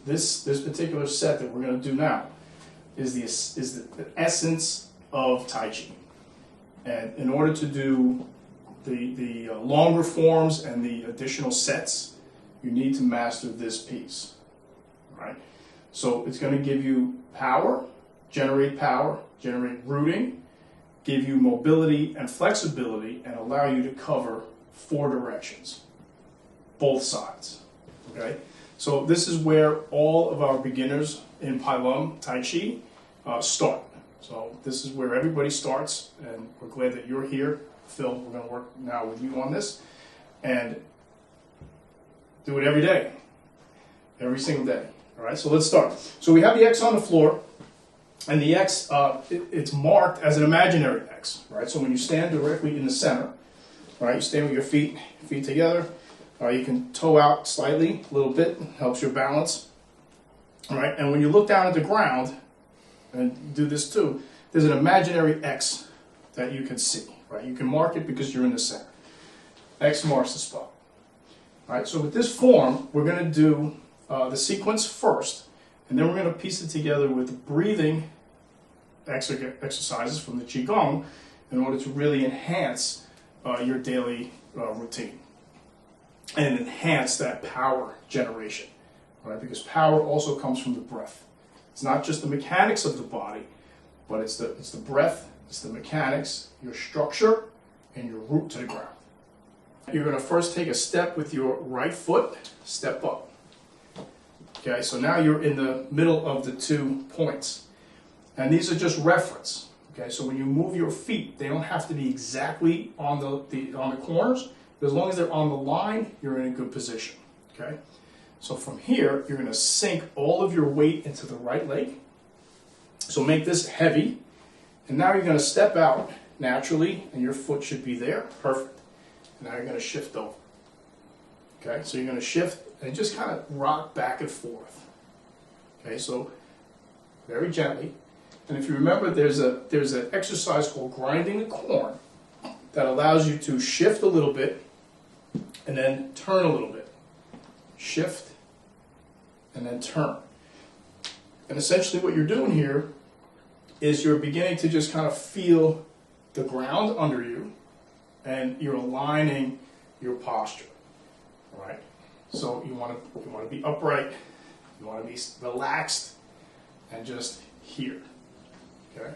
this particular set that we're going to do now is the essence of Tai Chi. And in order to do the longer forms and the additional sets, you need to master this piece. Right? So it's going to give you power, generate rooting, give you mobility and flexibility, and allow you to cover 4 directions, both sides. Okay? So this is where all of our beginners in Pai Lum Tai Chi start. So this is where everybody starts, and we're glad that you're here. Phil, we're going to work now with you on this, and do it every day, every single day. All right, so let's start. So we have the X on the floor, and the X, it's marked as an imaginary X, right? So when you stand directly in the center, right, you stand with your feet together. You can toe out slightly, a little bit, helps your balance. All right, and when you look down at the ground, and do this too, there's an imaginary X that you can see, right? You can mark it because you're in the center. X marks the spot. All right, so with this form, we're going to do the sequence first, and then we're going to piece it together with breathing exercises from the Qigong in order to really enhance your daily routine and enhance that power generation, right? Because power also comes from the breath. It's not just the mechanics of the body, but it's the breath, it's the mechanics, your structure, and your root to the ground. You're going to first take a step with your right foot, step up. Okay, so now you're in the middle of the 2 points. And these are just reference. Okay, so when you move your feet, they don't have to be exactly on the corners. But as long as they're on the line, you're in a good position. Okay, so from here, you're going to sink all of your weight into the right leg. So make this heavy. And now you're going to step out naturally, and your foot should be there. Perfect. And now you're going to shift over. Okay, so you're going to shift and just kind of rock back and forth. Okay, so very gently. And if you remember, there's an exercise called grinding the corn that allows you to shift a little bit and then turn a little bit. Shift and then turn. And essentially what you're doing here is you're beginning to just kind of feel the ground under you, and you're aligning your posture. All right? So you want to be upright, you want to be relaxed, and just here. Okay?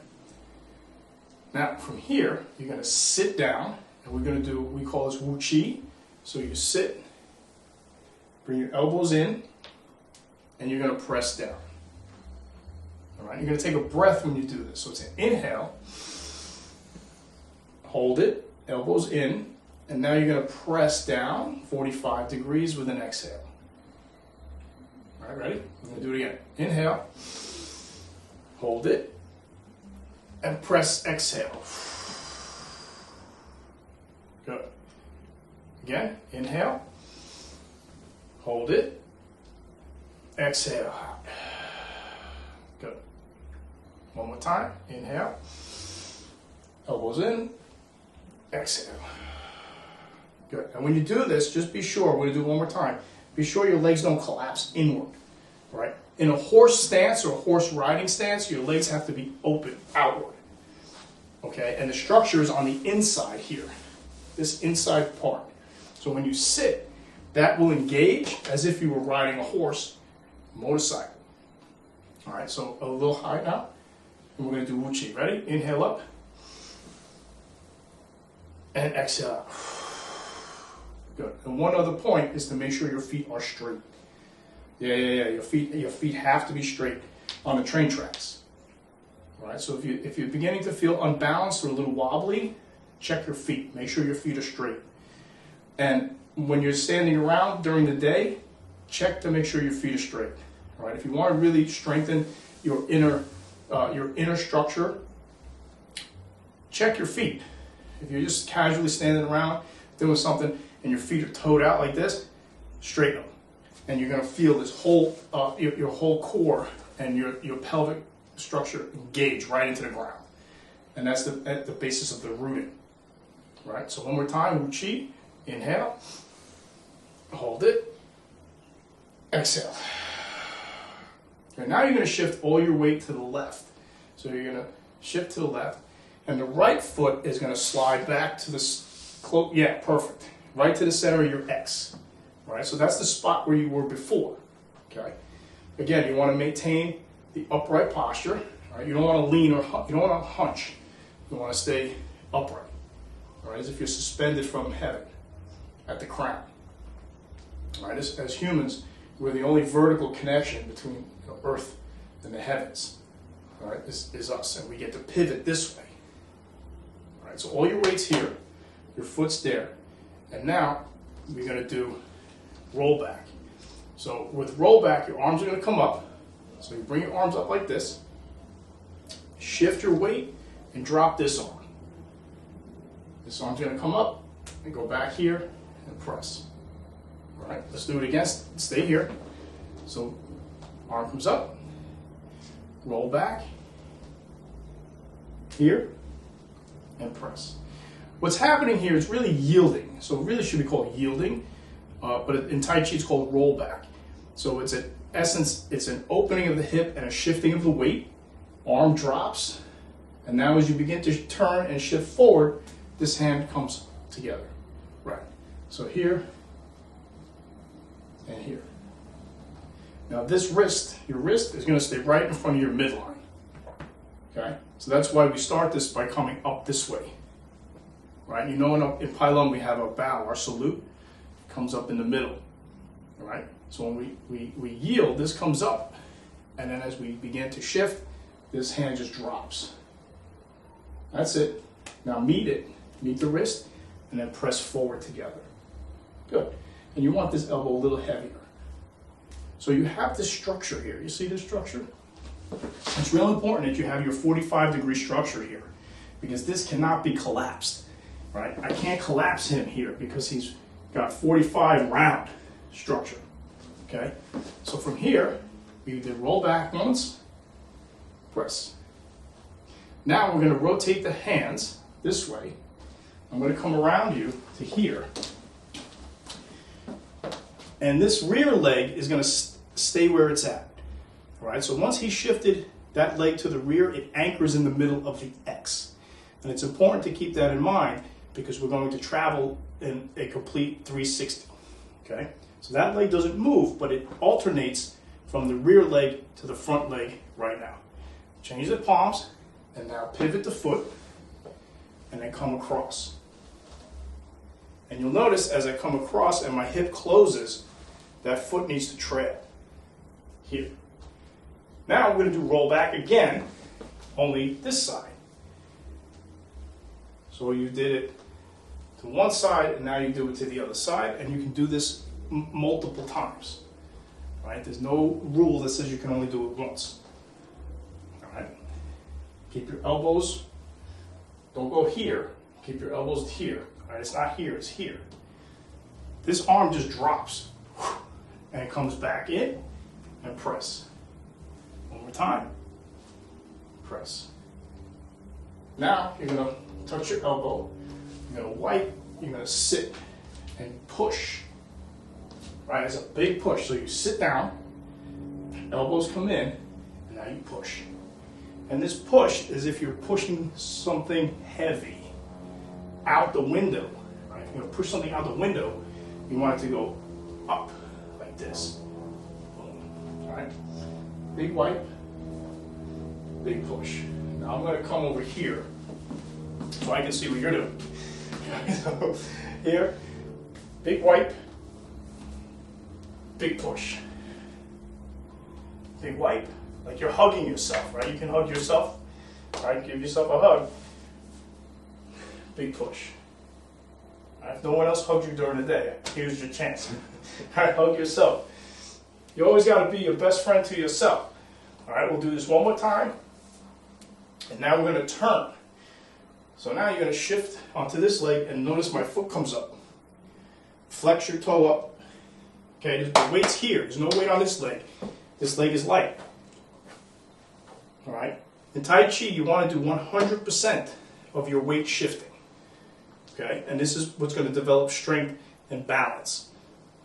Now from here, you're going to sit down, and we're going to do, we call this Wu Chi. So you sit, bring your elbows in, and you're going to press down. All right? You're going to take a breath when you do this. So it's an inhale, hold it, elbows in, and now you're going to press down 45 degrees with an exhale. All right, ready? I'm going to do it again. Inhale, hold it, and press exhale. Good. Again, inhale, hold it, exhale. Good. One more time. Inhale, elbows in, exhale. Good. And when you do this, just be sure, we're going to do it one more time, be sure your legs don't collapse inward, right? In a horse stance or a horse riding stance, your legs have to be open outward, okay? And the structure is on the inside here, this inside part. So when you sit, that will engage as if you were riding a horse, motorcycle. All right, so a little high now, and we're going to do Wu Chi. Ready? Inhale up, and exhale out. Good. And one other point is to make sure your feet are straight. Yeah. Your feet have to be straight on the train tracks. All right. So if you're beginning to feel unbalanced or a little wobbly, check your feet. Make sure your feet are straight. And when you're standing around during the day, check to make sure your feet are straight. All right. If you want to really strengthen your inner structure, check your feet. If you're just casually standing around doing something and your feet are toed out like this, straighten them. And you're going to feel this whole, your whole core and your pelvic structure engage right into the ground. And that's the basis of the rooting. Right? So one more time, Wu Chi, inhale, hold it, exhale. Okay, now you're going to shift all your weight to the left. So you're going to shift to the left, and the right foot is going to slide back to the, yeah, perfect. Right to the center of your X. Right, so that's the spot where you were before. Okay. Again, you want to maintain the upright posture. Right? You don't want to lean or you don't want to hunch. You want to stay upright. Right, as if you're suspended from heaven at the crown. Right, as humans, we're the only vertical connection between Earth and the heavens. All right, this is us, and we get to pivot this way. All right, so all your weight's here, your foot's there, and now we're going to do roll back. So with roll back, your arms are going to come up. So you bring your arms up like this, shift your weight, and drop this arm. This arm's going to come up and go back here and press. All right, let's do it again. Stay here. So arm comes up, roll back, here, and press. What's happening here is really yielding. So it really should be called yielding, but in Tai Chi it's called roll back. So it's in essence, it's an opening of the hip and a shifting of the weight. Arm drops, and now as you begin to turn and shift forward, this hand comes together. Right. So here and here. Now this wrist, your wrist is going to stay right in front of your midline. Okay? So that's why we start this by coming up this way. Right? You know in Pai Lum we have a bow, our salute comes up in the middle. All right? So when we yield, this comes up. And then as we begin to shift, this hand just drops. That's it. Now meet it. Meet the wrist, and then press forward together. Good. And you want this elbow a little heavier. So you have this structure here. You see this structure? It's real important that you have your 45-degree structure here, because this cannot be collapsed. Right? I can't collapse him here because he's got 45 round structure. Okay? So from here, we did roll back once, press. Now we're going to rotate the hands this way. I'm going to come around you to here. And this rear leg is going to stay where it's at. All right, so once he shifted that leg to the rear, it anchors in the middle of the X. And it's important to keep that in mind because we're going to travel in a complete 360. Okay, so that leg doesn't move, but it alternates from the rear leg to the front leg right now. Change the palms, and now pivot the foot, and then come across. And you'll notice as I come across and my hip closes, that foot needs to trail here. Now we're going to do roll back again, only this side. So you did it to one side, and now you do it to the other side, and you can do this multiple times. Right? There's no rule that says you can only do it once. All right? Keep your elbows, don't go here, keep your elbows here. All right? It's not here, it's here. This arm just drops, and it comes back in, and press. One more time, press. Now you're going to touch your elbow, you're going to wipe, you're going to sit and push. Right, it's a big push. So you sit down, elbows come in, and now you push. And this push is if you're pushing something heavy out the window. Right? If you're going to push something out the window, you want it to go up like this. Boom. All right, big wipe, big push. Now I'm going to come over here so I can see what you're doing. So here, big wipe, big push. Big wipe, like you're hugging yourself, right? You can hug yourself, right? Give yourself a hug. Big push. Right? If no one else hugs you during the day, here's your chance. All right, hug yourself. You always got to be your best friend to yourself. All right, we'll do this one more time. And now we're going to turn. So now you're going to shift onto this leg, and notice my foot comes up. Flex your toe up. Okay, the weight's here. There's no weight on this leg. This leg is light. All right? In Tai Chi, you want to do 100% of your weight shifting. Okay? And this is what's going to develop strength and balance.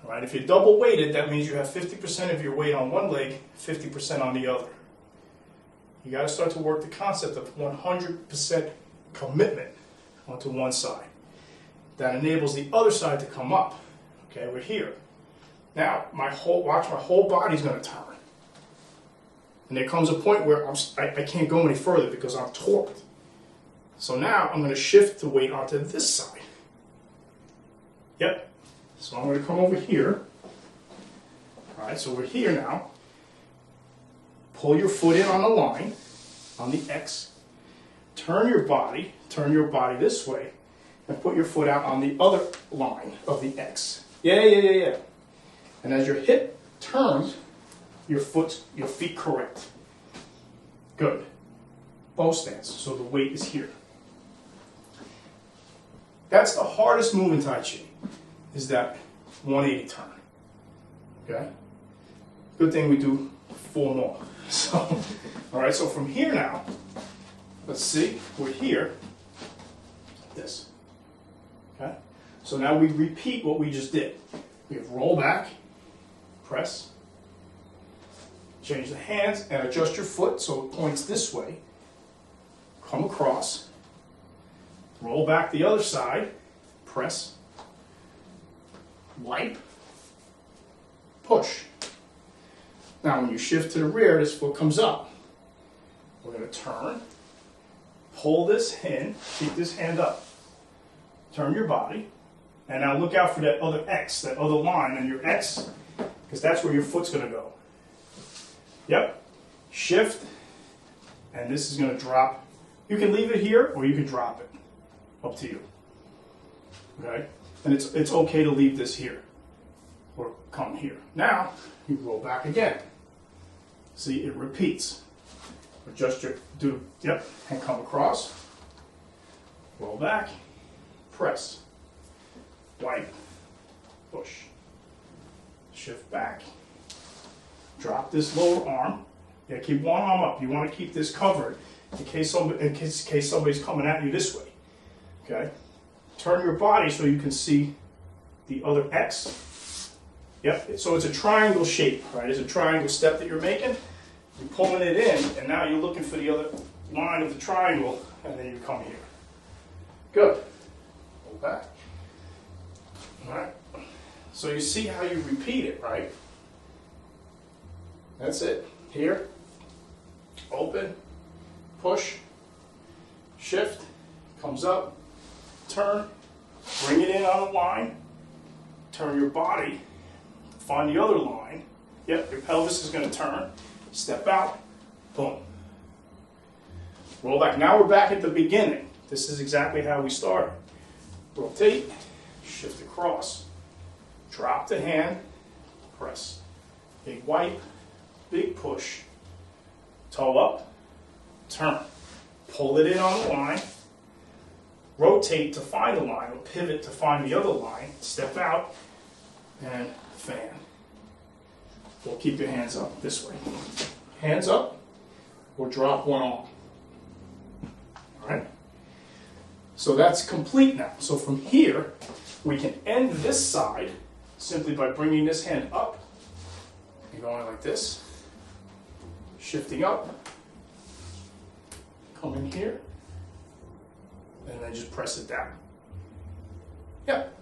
All right, if you're double weighted, that means you have 50% of your weight on one leg, 50% on the other. You got to start to work the concept of 100% commitment onto one side. That enables the other side to come up. Okay, we're here. Now, watch my whole body's going to turn. And there comes a point where I can't go any further because I'm torqued. So now I'm going to shift the weight onto this side. Yep. So I'm going to come over here. All right, so we're here now. Pull your foot in on the line, on the X. Turn your body this way, and put your foot out on the other line of the X. Yeah. And as your hip turns, your feet correct. Good. Bow stance, so the weight is here. That's the hardest move in Tai Chi, is that 180 turn. Okay? Good thing we do 4 more. So, all right, so from here now, let's see, we're here, this. Okay? So now we repeat what we just did. We have roll back, press, change the hands, and adjust your foot so it points this way. Come across, roll back the other side, press, wipe, push. Now when you shift to the rear, this foot comes up. We're going to turn, pull this in, keep this hand up, turn your body, and now look out for that other X, that other line on your X, because that's where your foot's going to go. Yep, shift, and this is going to drop. You can leave it here or you can drop it, up to you. Okay, and it's okay to leave this here or come here. Now you roll back again. See, it repeats. Adjust your and come across. Roll back, press, wipe, push, shift back. Drop this lower arm. Yeah, keep one arm up. You want to keep this covered in case somebody's coming at you this way. Okay? Turn your body so you can see the other X. Yep, so it's a triangle shape, right? It's a triangle step that you're making. You're pulling it in, and now you're looking for the other line of the triangle, and then you come here. Good. Go back. All right. So you see how you repeat it, right? That's it. Here, open, push, shift, comes up, turn, bring it in on the line, turn your body, find the other line. Yep, your pelvis is going to turn, step out, boom. Roll back. Now we're back at the beginning. This is exactly how we started. Rotate, shift across, drop the hand, press, big wipe, big push, toe up, turn, pull it in on the line, rotate to find the line, or pivot to find the other line, step out, and fan. Or keep your hands up this way. Hands up, or drop one arm. All right? So that's complete now. So from here, we can end this side simply by bringing this hand up and going like this. Shifting up, come in here, and then just press it down. Yep.